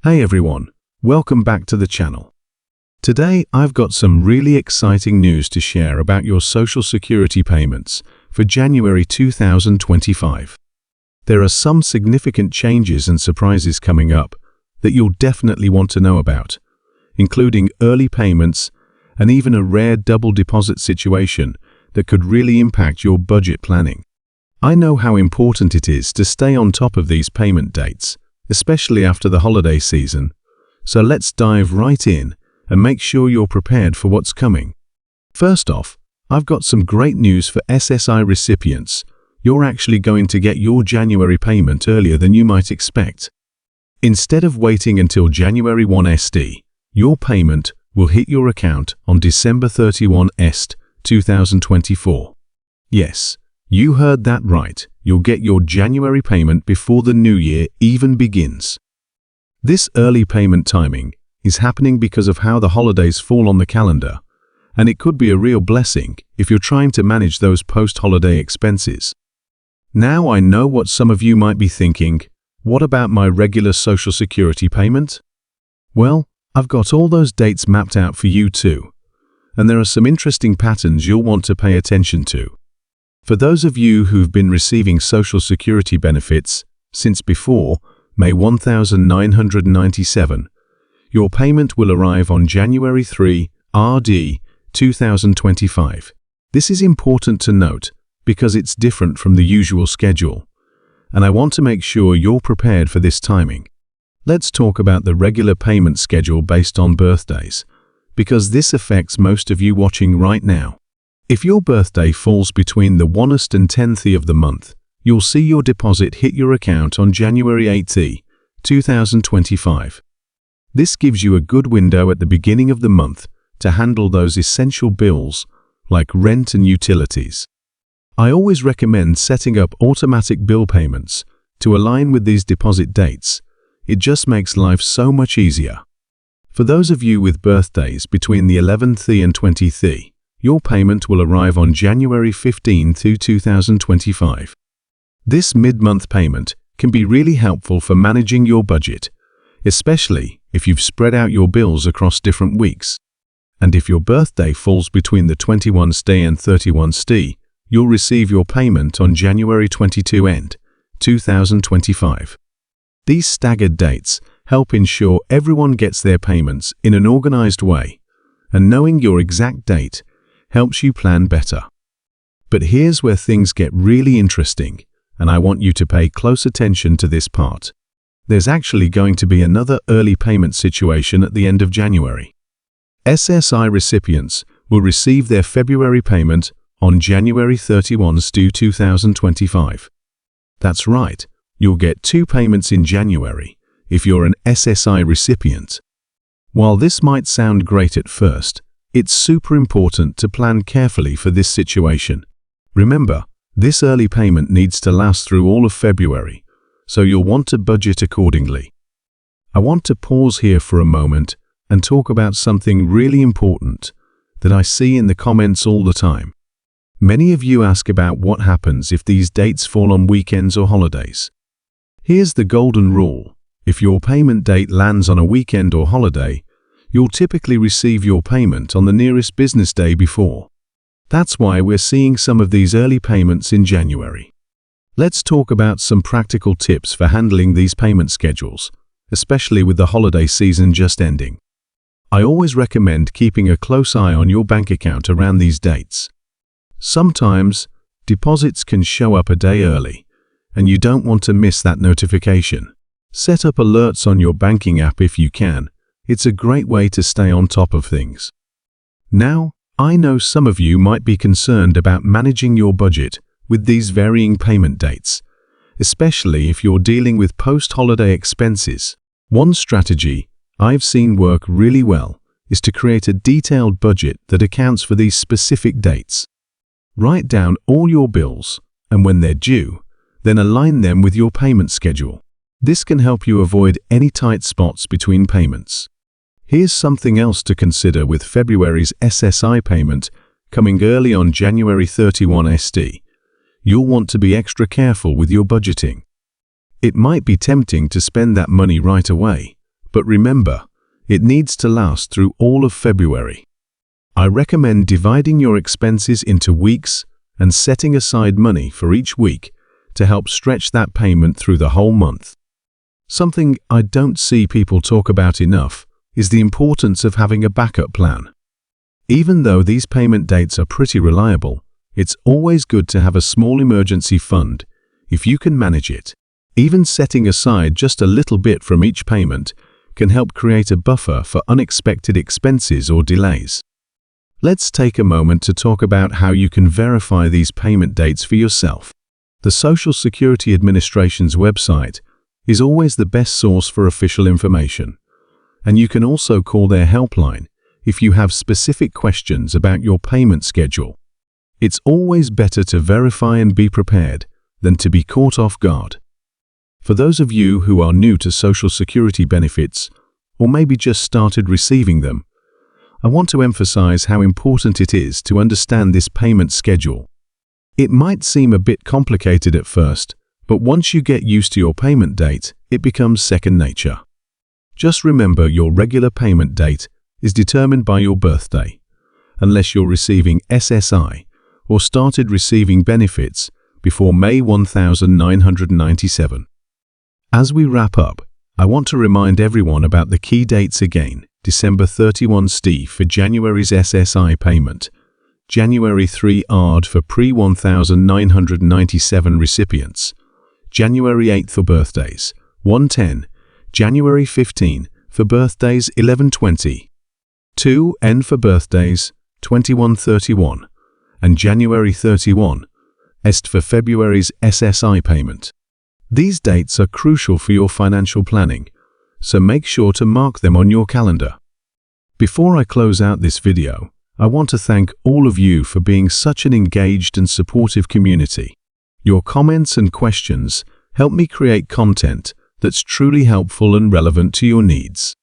Hey everyone, welcome back to the channel. Today I've got some really exciting news to share about your Social Security payments for January 2025. There are some significant changes and surprises coming up that you'll definitely want to know about, including early payments and even a rare double deposit situation that could really impact your budget planning. I know how important it is to stay on top of these payment dates, especially after the holiday season, so let's dive right in and make sure you're prepared for what's coming. First off, I've got some great news for SSI recipients. You're actually going to get your January payment earlier than you might expect. Instead of waiting until January 1 ST, your payment will hit your account on December 31 ST 2024. Yes, you heard that right. You'll get your January payment before the new year even begins. This early payment timing is happening because of how the holidays fall on the calendar, and it could be a real blessing if you're trying to manage those post-holiday expenses. Now I know what some of you might be thinking. What about my regular Social Security payment? Well, I've got all those dates mapped out for you too, and there are some interesting patterns you'll want to pay attention to. For those of you who've been receiving Social Security benefits since before May 1997, your payment will arrive on January 3 RD 2025. This is important to note because it's different from the usual schedule, and I want to make sure you're prepared for this timing. Let's talk about the regular payment schedule based on birthdays, because this affects most of you watching right now. If your birthday falls between the 1st and 10th of the month, you'll see your deposit hit your account on January 8, 2025. This gives you a good window at the beginning of the month to handle those essential bills like rent and utilities. I always recommend setting up automatic bill payments to align with these deposit dates. It just makes life so much easier. For those of you with birthdays between the 11th and 20th, your payment will arrive on January 15, 2025. This mid-month payment can be really helpful for managing your budget, especially if you've spread out your bills across different weeks. And if your birthday falls between the 21st and 31st, you'll receive your payment on January 22 end, 2025. These staggered dates help ensure everyone gets their payments in an organized way, and knowing your exact date helps you plan better. But here's where things get really interesting, and I want you to pay close attention to this part. There's actually going to be another early payment situation at the end of January. SSI recipients will receive their February payment on January 31, 2025. That's right, you'll get two payments in January if you're an SSI recipient. While this might sound great at first, it's super important to plan carefully for this situation. Remember, this early payment needs to last through all of February, so you'll want to budget accordingly. I want to pause here for a moment and talk about something really important that I see in the comments all the time. Many of you ask about what happens if these dates fall on weekends or holidays. Here's the golden rule. If your payment date lands on a weekend or holiday, you'll typically receive your payment on the nearest business day before. That's why we're seeing some of these early payments in January. Let's talk about some practical tips for handling these payment schedules, especially with the holiday season just ending. I always recommend keeping a close eye on your bank account around these dates. Sometimes, deposits can show up a day early, and you don't want to miss that notification. Set up alerts on your banking app if you can. It's a great way to stay on top of things. Now, I know some of you might be concerned about managing your budget with these varying payment dates, especially if you're dealing with post-holiday expenses. One strategy I've seen work really well is to create a detailed budget that accounts for these specific dates. Write down all your bills, and when they're due, then align them with your payment schedule. This can help you avoid any tight spots between payments. Here's something else to consider with February's SSI payment coming early on January 31 ST. You'll want to be extra careful with your budgeting. It might be tempting to spend that money right away, But remember, it needs to last through all of February. I recommend dividing your expenses into weeks and setting aside money for each week to help stretch that payment through the whole month. Something I don't see people talk about enough is the importance of having a backup plan. Even though these payment dates are pretty reliable, it's always good to have a small emergency fund if you can manage it. Even setting aside just a little bit from each payment can help create a buffer for unexpected expenses or delays. Let's take a moment to talk about how you can verify these payment dates for yourself. The Social Security Administration's website is always the best source for official information, and you can also call their helpline if you have specific questions about your payment schedule. It's always better to verify and be prepared than to be caught off guard. For those of you who are new to Social Security benefits, or maybe just started receiving them, I want to emphasize how important it is to understand this payment schedule. It might seem a bit complicated at first, but once you get used to your payment date, it becomes second nature. Just remember your regular payment date is determined by your birthday, unless you're receiving SSI or started receiving benefits before May 1997. As we wrap up, I want to remind everyone about the key dates again. December 31 STI for January's SSI payment, January 3 ARD for pre-1997 recipients, January 8 for birthdays, 110, January 15 for birthdays 1120, 2N for birthdays 2131, and January 31 EST for February's SSI payment. These dates are crucial for your financial planning, so make sure to mark them on your calendar. Before I close out this video, I want to thank all of you for being such an engaged and supportive community. Your comments and questions help me create content that's truly helpful and relevant to your needs.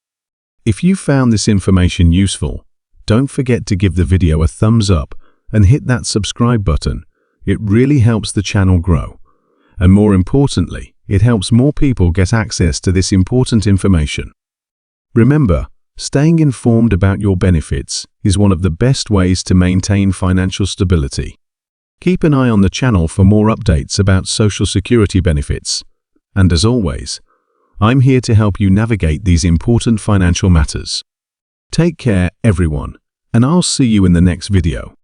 If you found this information useful, don't forget to give the video a thumbs up and hit that subscribe button. It really helps the channel grow. And more importantly, it helps more people get access to this important information. Remember, staying informed about your benefits is one of the best ways to maintain financial stability. Keep an eye on the channel for more updates about Social Security benefits. And as always, I'm here to help you navigate these important financial matters. Take care, everyone, and I'll see you in the next video.